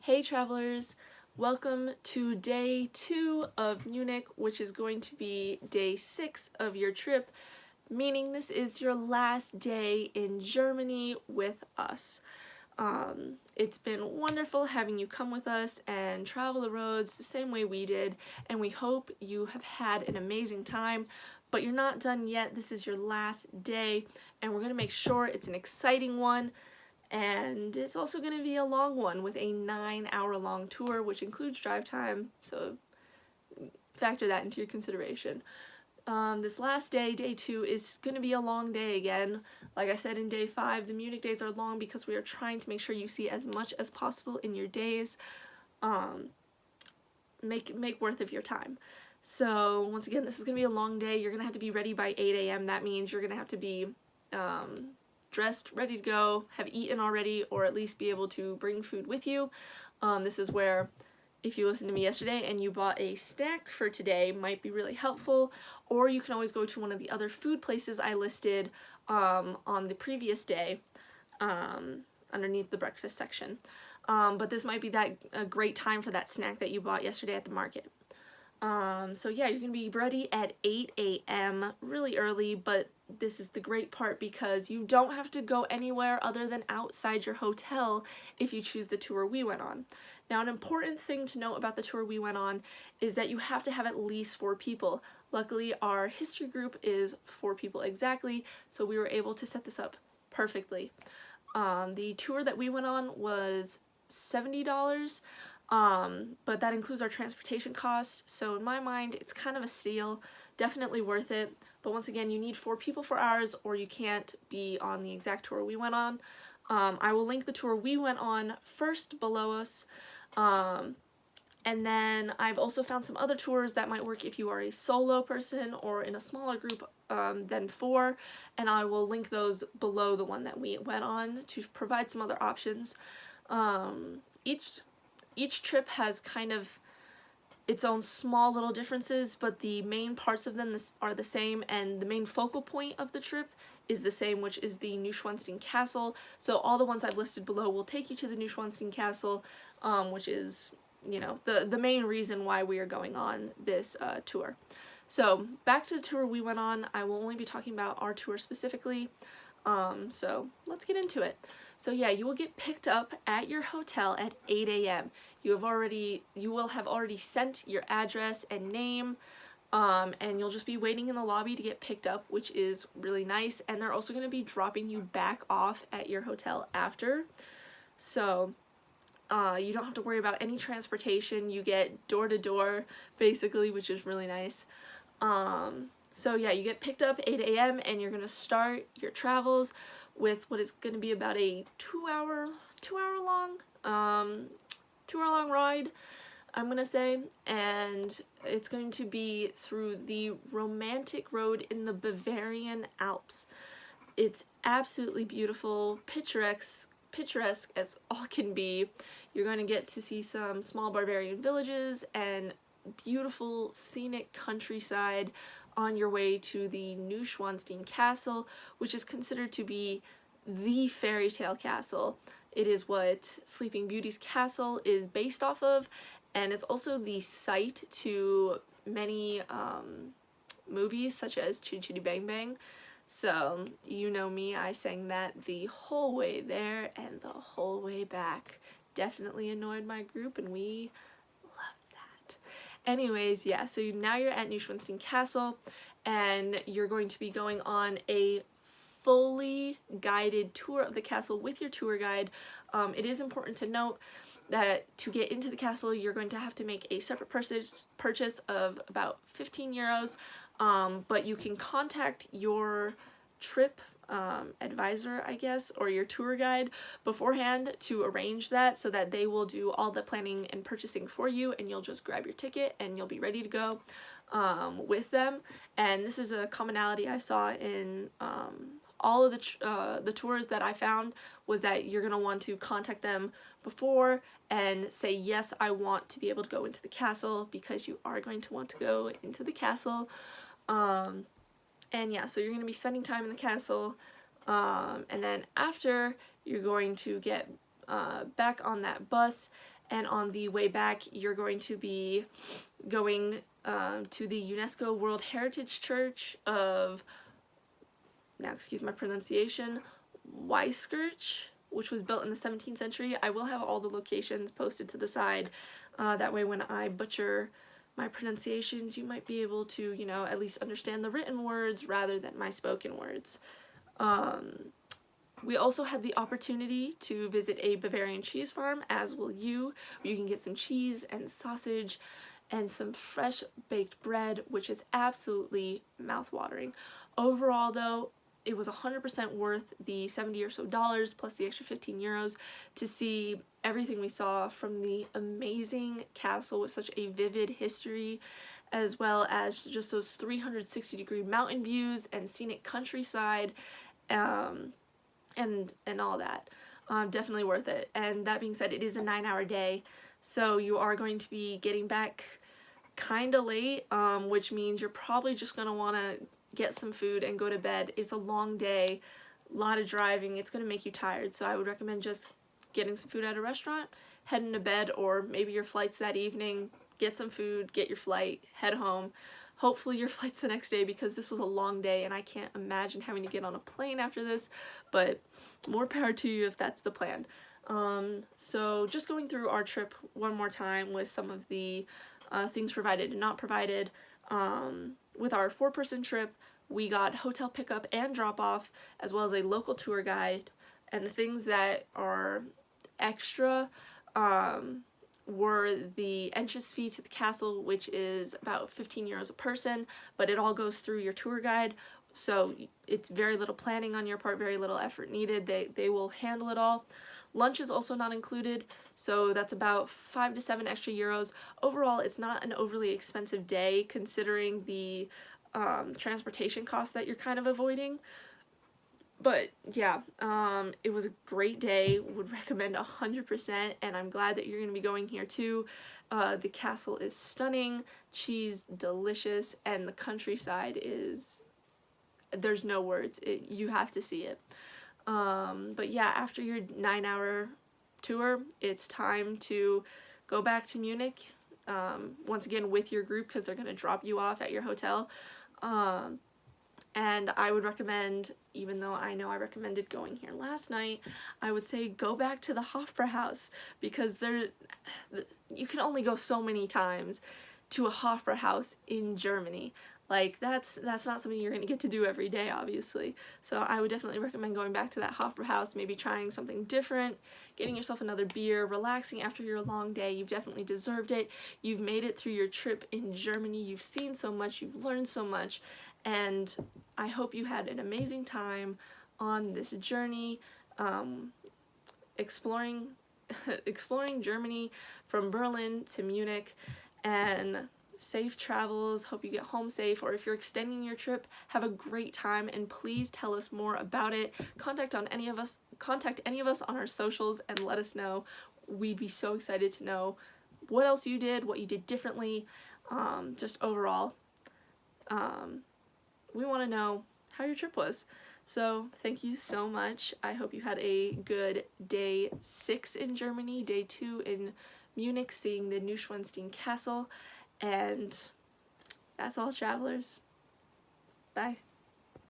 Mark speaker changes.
Speaker 1: Hey travelers, welcome to day 2 of Munich, which is going to be day 6 of your trip, meaning this is your last day in Germany with us. It's been wonderful having you come with us and travel the roads the same way we did, and we hope you have had an amazing time, but you're not done yet. This is your last day, and we're going to make sure it's an exciting one. And it's also going to be a long one with a 9-hour-long tour, which includes drive time, so factor that into your consideration. This last day, day 2, is going to be a long day again. Like I said in day 5, the Munich days are long because we are trying to make sure you see as much as possible in your days. Make worth of your time. So once again, this is going to be a long day. You're going to have to be ready by 8 a.m. That means you're going to have to be dressed, ready to go, have eaten already, or at least be able to bring food with you. This is where, if you listened to me yesterday and you bought a snack for today, might be really helpful, or you can always go to one of the other food places I listed on the previous day underneath the breakfast section. But this might be a great time for that snack that you bought yesterday at the market. So yeah, you're going to be ready at 8 a.m. really early, but this is the great part because you don't have to go anywhere other than outside your hotel if you choose the tour we went on. Now, an important thing to note about the tour we went on is that you have to have at least 4 people. Luckily, our history group is 4 people exactly, so we were able to set this up perfectly. The tour that we went on was $70. But that includes our transportation cost, so in my mind it's kind of a steal, definitely worth it. But once again, you need 4 people for ours or you can't be on the exact tour we went on. I will link the tour we went on first below us, and then I've also found some other tours that might work if you are a solo person or in a smaller group than 4, and I will link those below the one that we went on to provide some other options. Each trip has kind of its own small little differences, but the main parts of them are the same, and the main focal point of the trip is the same, which is the Neuschwanstein Castle. So all the ones I've listed below will take you to the Neuschwanstein Castle, which is, you know, the main reason why we are going on this tour. So back to the tour we went on. I will only be talking about our tour specifically. So let's get into it. So yeah, you will get picked up at your hotel at 8 a.m. You will have already sent your address and name, and you'll just be waiting in the lobby to get picked up, which is really nice. And they're also going to be dropping you back off at your hotel after. So you don't have to worry about any transportation. You get door to door basically, which is really nice. So yeah, you get picked up 8 a.m. and you're going to start your travels with what is going to be about a 2-hour long ride, I'm going to say, and it's going to be through the romantic road in the Bavarian Alps. It's absolutely beautiful, picturesque as all can be. You're going to get to see some small Bavarian villages and beautiful scenic countryside on your way to the Neuschwanstein Castle, which is considered to be the fairy tale castle. It is what Sleeping Beauty's castle is based off of, and it's also the site to many movies such as Chitty Chitty Bang Bang. So you know me, I sang that the whole way there and the whole way back. Definitely annoyed my group, and we anyways, yeah, so now you're at Neuschwanstein Castle, and you're going to be going on a fully guided tour of the castle with your tour guide. It is important to note that to get into the castle, you're going to have to make a separate purchase of about 15 euros, but you can contact your trip advisor, I guess, or your tour guide beforehand to arrange that so that they will do all the planning and purchasing for you, and you'll just grab your ticket and you'll be ready to go with them. And this is a commonality I saw in all of the tours that I found, was that you're going to want to contact them before and say, yes, I want to be able to go into the castle, because you are going to want to go into the castle. And yeah, so you're going to be spending time in the castle, and then after, you're going to get back on that bus and on the way back you're going to be going to the UNESCO World Heritage Church of, now excuse my pronunciation, Weiskirch, which was built in the 17th century. I will have all the locations posted to the side, that way when I butcher my pronunciations you might be able to, you know, at least understand the written words rather than my spoken words. We also had the opportunity to visit a Bavarian cheese farm, as will you, where you can get some cheese and sausage and some fresh baked bread, which is absolutely mouth-watering. Overall though, it was 100% worth the $70 or so plus the extra 15 euros to see everything we saw, from the amazing castle with such a vivid history, as well as just those 360-degree mountain views and scenic countryside, and all that. Definitely worth it. And that being said, it is a 9-hour day, so you are going to be getting back kind of late, which means you're probably just going to want to get some food and go to bed. It's a long day, a lot of driving, it's going to make you tired, so I would recommend just getting some food at a restaurant, heading to bed, or maybe your flight's that evening, get some food, get your flight, head home. Hopefully your flight's the next day, because this was a long day and I can't imagine having to get on a plane after this, but more power to you if that's the plan. So just going through our trip one more time with some of the things provided and not provided. With our 4-person trip, we got hotel pickup and drop-off, as well as a local tour guide, and the things that are extra were the entrance fee to the castle, which is about 15 euros a person, but it all goes through your tour guide, so it's very little planning on your part, very little effort needed. They will handle it all. Lunch is also not included, so that's about 5 to 7 extra euros. Overall, it's not an overly expensive day considering the transportation costs that you're kind of avoiding. But yeah, it was a great day, would recommend 100%, and I'm glad that you're going to be going here too. The castle is stunning, cheese delicious, and the countryside is, there's no words, you have to see it. But yeah, after your 9-hour tour, it's time to go back to Munich, once again with your group, because they're going to drop you off at your hotel. And I would recommend, even though I know I recommended going here last night, I would say go back to the Hofbräuhaus, because you can only go so many times to a Hofbräuhaus in Germany. Like, that's not something you're going to get to do every day, obviously. So I would definitely recommend going back to that Hofbräuhaus, maybe trying something different, getting yourself another beer, relaxing after your long day. You've definitely deserved it. You've made it through your trip in Germany. You've seen so much. You've learned so much. And I hope you had an amazing time on this journey, exploring Germany from Berlin to Munich, and safe travels. Hope you get home safe, or if you're extending your trip, have a great time, and please tell us more about it. Contact any of us on our socials and let us know. We'd be so excited to know what else you did, what you did differently, just overall. We want to know how your trip was. So thank you so much. I hope you had a good day 6 in Germany, day 2 in Munich, seeing the Neuschwanstein Castle. And that's all, travelers. Bye.